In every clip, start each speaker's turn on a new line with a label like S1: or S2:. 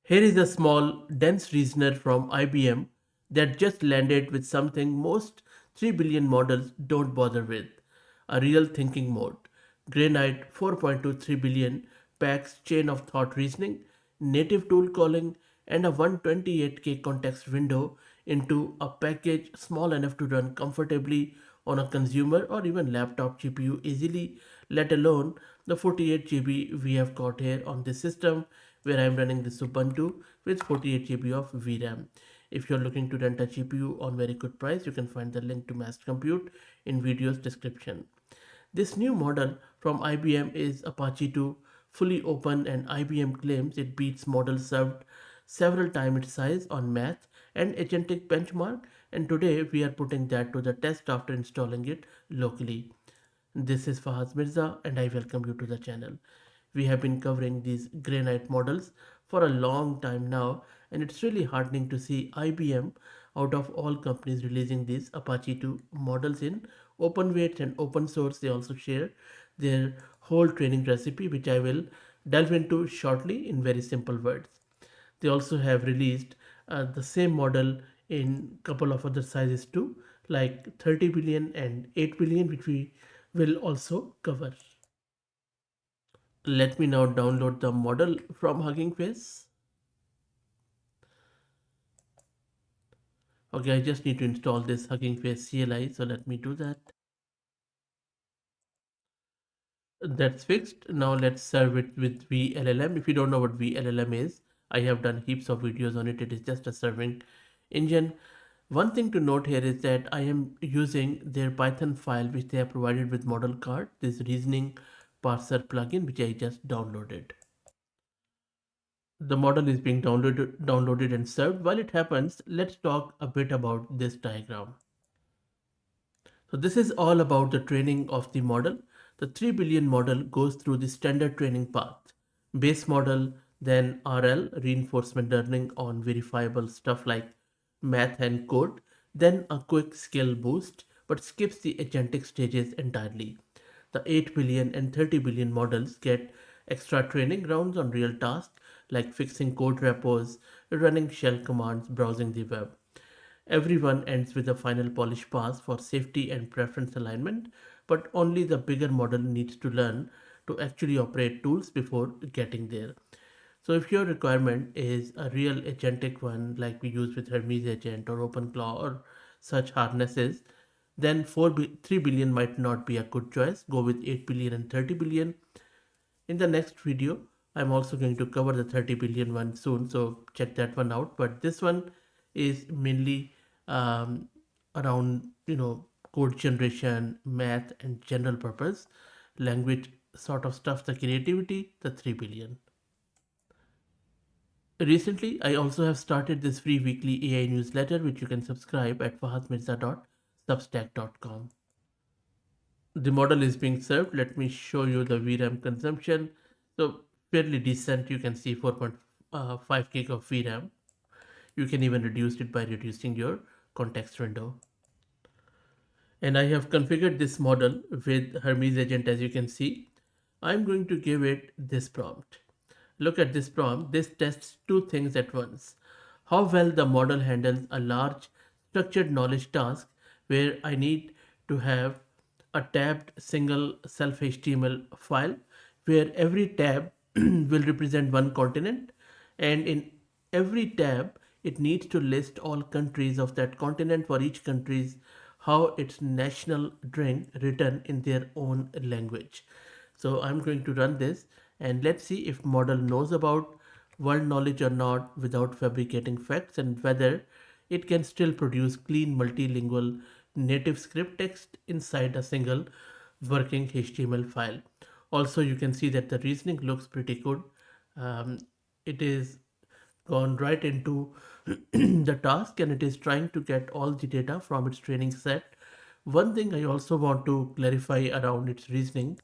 S1: Here is a small, dense reasoner from IBM that just landed with something most 3 billion models don't bother with, a real thinking mode. Granite 4.2 3 billion packs chain of thought reasoning, native tool calling, and a 128K context window into a package small enough to run comfortably on a consumer or even laptop GPU easily, let alone the 48 GB we have got here on this system where I'm running this Ubuntu with 48 GB of VRAM. If you're looking to rent a GPU on very good price, you can find the link to Mass Compute in video's description. This new model from IBM is Apache 2, fully open, and IBM claims it beats models served several times its size on math and agentic benchmark, and today we are putting that to the test after installing it locally. This is Fahaz Mirza and I welcome you to the channel. We have been covering these granite models for a long time now, and it's really heartening to see IBM out of all companies releasing these Apache 2 models in open weights and open source. They also share their whole training recipe, which I will delve into shortly in very simple words. They also have released the same model in couple of other sizes too, like 30 billion and 8 billion, which we will also cover. Let me now download the model from Hugging Face. Okay, I just need to install this Hugging Face CLI, so let me do that. That's fixed. Now let's serve it with VLLM. If you don't know what VLLM is, I have done heaps of videos on it. It is just a serving engine. One thing to note here is that I am using their Python file which they have provided with model card, this reasoning parser plugin which I just downloaded. The model is being downloaded and served. While it happens, let's talk a bit about this diagram. So this is all about the training of the model. The 3 billion model goes through the standard training path. Base model, then RL, reinforcement learning on verifiable stuff like math and code, then a quick skill boost, but skips the agentic stages entirely. The 8 billion and 30 billion models get extra training rounds on real tasks like fixing code repos, running shell commands, browsing the web. Everyone ends with a final polish pass for safety and preference alignment, but only the bigger model needs to learn to actually operate tools before getting there. So if your requirement is a real agentic one like we use with Hermes agent or OpenClaw or such harnesses, then 3 billion might not be a good choice. Go with 8 billion and 30 billion. In the next video, I'm also going to cover the 30 billion one soon, so check that one out. But this one is mainly um, around code generation, math, and general purpose language sort of stuff. The creativity, the 3 billion. Recently, I also have started this free weekly AI newsletter, which you can subscribe at fahadmirza.substack.com. The model is being served. Let me show you the VRAM consumption. So fairly decent. You can see 4.5 gig of VRAM. You can even reduce it by reducing your context window. And I have configured this model with Hermes agent. As you can see, I'm going to give it this prompt. Look at this prompt. This tests two things at once. How well the model handles a large structured knowledge task where I need to have a tabbed single self HTML file where every tab will represent one continent, and in every tab it needs to list all countries of that continent for each country's how its national drink written in their own language. So I'm going to run this and let's see if model knows about world knowledge or not without fabricating facts, and whether it can still produce clean multilingual native script text inside a single working HTML file. Also, you can see that the reasoning looks pretty good. It is gone right into the task and it is trying to get all the data from its training set. One thing I also want to clarify around its reasoning,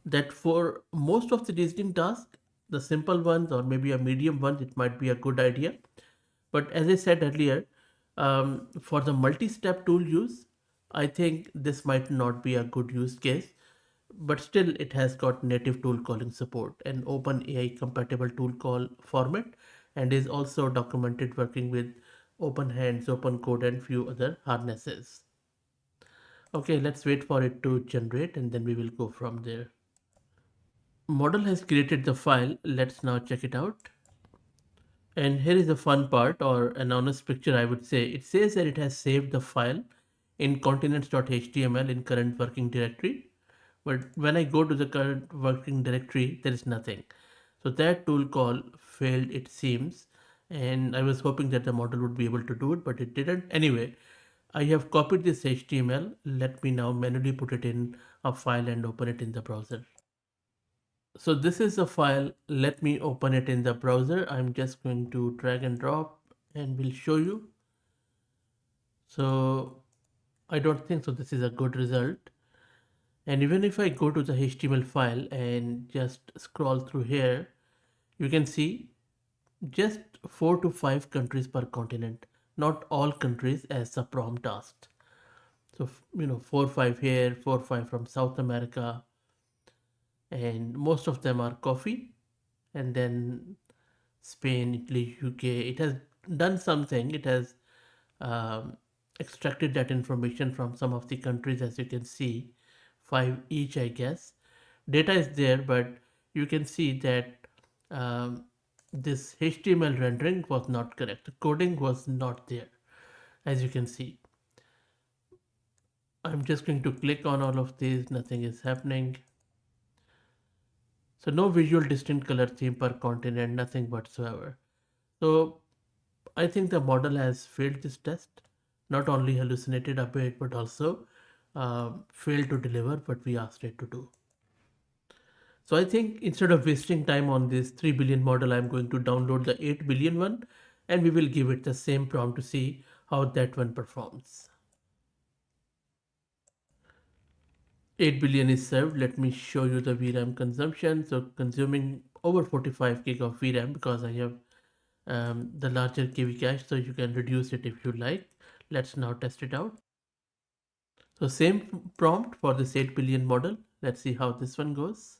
S1: that for most of the reasoning tasks, the simple ones or maybe a medium ones, it might be a good idea. But as I said earlier, for the multi-step tool use, I think this might not be a good use case. But still, it has got native tool calling support, an open AI compatible tool call format, and is also documented working with open hands, open code, and few other harnesses. Okay, let's wait for it to generate and then we will go from there. Model has created the file. Let's now check it out. And here is the fun part, or an honest picture, I would say. It says that it has saved the file in continents.html in current working directory. But when I go to the current working directory, there is nothing. So that tool call failed, it seems. And I was hoping that the model would be able to do it, but it didn't. Anyway, I have copied this HTML. Let me now manually put it in a file and open it in the browser. So this is a file. Let me open it in the browser. I'm just going to drag and drop and we'll show you. So I don't think so. This is a good result. And even if I go to the HTML file and just scroll through here, you can see just 4 to 5 countries per continent, not all countries as the prompt asked. So, 4 5 here, 4 5 from South America, and most of them are coffee, and then Spain, Italy, UK. It has done something. It has um, extracted that information from some of the countries, as you can see, five each, I guess. Data is there, but you can see that um, this HTML rendering was not correct. The coding was not there, as you can see. I'm just going to click on all of these. Nothing is happening. So no visual distinct color theme per continent, nothing whatsoever. So I think the model has failed this test, not only hallucinated a bit, but also failed to deliver what we asked it to do. So I think instead of wasting time on this 3 billion model, I'm going to download the 8 billion one and we will give it the same prompt to see how that one performs. 8 billion is served. Let me show you the VRAM consumption. So consuming over 45 gig of VRAM because I have the larger KV cache, so you can reduce it if you like. Let's now test it out. So same prompt for this 8 billion model. Let's see how this one goes.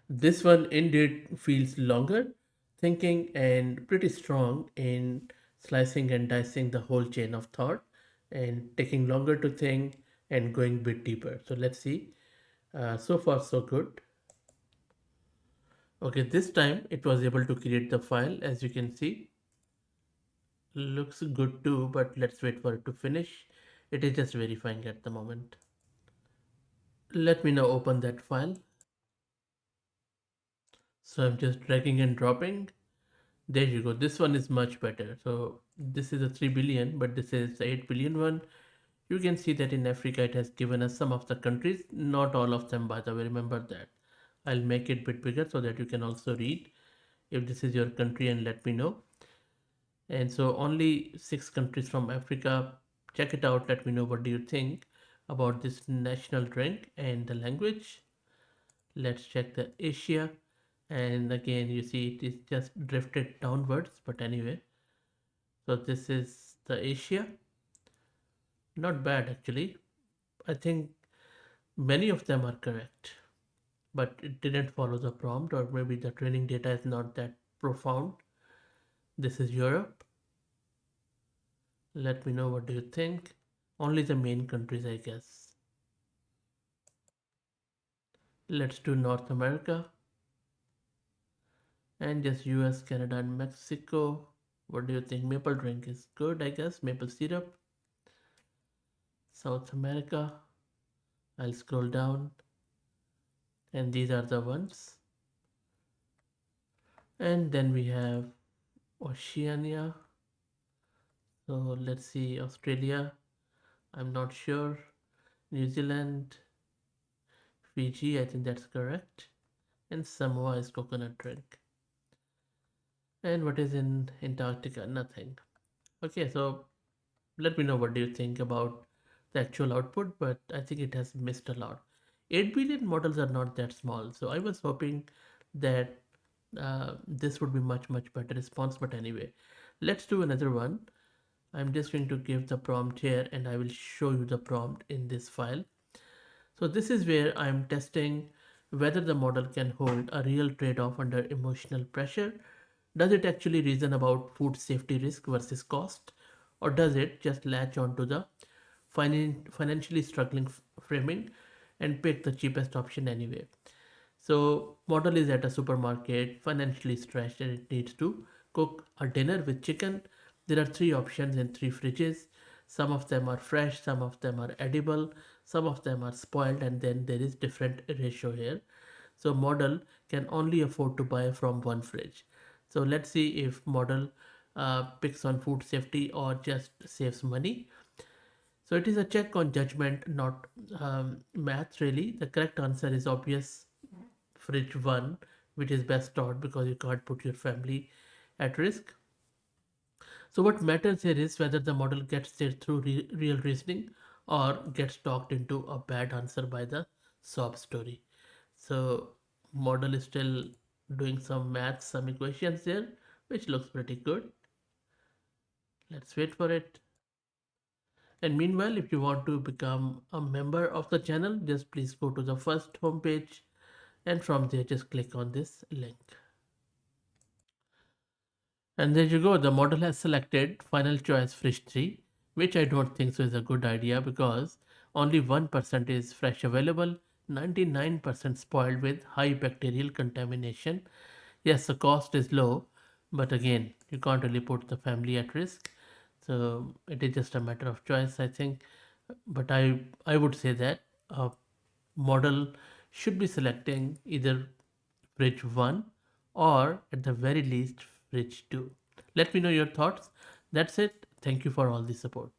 S1: This one indeed feels longer, thinking and pretty strong in slicing and dicing the whole chain of thought and taking longer to think and going a bit deeper. So let's see. So far so good. Okay, this time it was able to create the file, as you can see. Looks good too, but let's wait for it to finish. It is just verifying at the moment. Let me now open that file. So I'm just dragging and dropping. There you go. This one is much better. So this is a 3 billion, but this is the 8 billion one. You can see that in Africa it has given us some of the countries, not all of them by the way, remember that. I'll make it a bit bigger so that you can also read if this is your country and let me know. And so only 6 countries from Africa. Check it out, let me know what do you think about this national drink and the language. Let's check the Asia, and again you see it is just drifted downwards, but anyway. So this is the Asia. Not bad actually. I think many of them are correct, but it didn't follow the prompt, or maybe the training data is not that profound. This is Europe. Let me know what do you think. Only the main countries, I guess. Let's do North America and just US, Canada, and Mexico. What do you think? Maple drink is good, I guess. Maple syrup. South America. I'll scroll down, and these are the ones. And then we have Oceania. So let's see, Australia. I'm not sure. New Zealand, Fiji, I think that's correct. And Samoa is coconut drink. And what is in Antarctica? Nothing. Okay, so let me know what do you think about the actual output, but I think it has missed a lot. 8 billion models are not that small, so I was hoping that this would be much better response, but anyway, let's do another one. I'm just going to give the prompt here and I will show you the prompt in this file. So this is where I'm testing whether the model can hold a real trade off under emotional pressure. Does it actually reason about food safety risk versus cost? Or does it just latch onto the financially struggling framing and pick the cheapest option anyway? So, model is at a supermarket, financially stressed, and it needs to cook a dinner with chicken. There are three options in three fridges. Some of them are fresh, some of them are edible, some of them are spoiled, and then there is different ratio here. So, model can only afford to buy from one fridge. So, let's see if model picks on food safety or just saves money. So it is a check on judgment, not math, really. The correct answer is obvious, fridge 1, which is best taught because you can't put your family at risk. So what matters here is whether the model gets there through real reasoning or gets talked into a bad answer by the sob story. So model is still doing some maths, some equations there, which looks pretty good. Let's wait for it. And meanwhile, if you want to become a member of the channel, just please go to the first homepage and from there just click on this link. And there you go, the model has selected final choice fridge 3, which I don't think so is a good idea because only 1% is fresh available, 99% spoiled with high bacterial contamination. Yes, the cost is low, but again, you can't really put the family at risk. So it is just a matter of choice, I think. But I would say that a model should be selecting either fridge 1 or at the very least fridge 2. Let me know your thoughts. That's it. Thank you for all the support.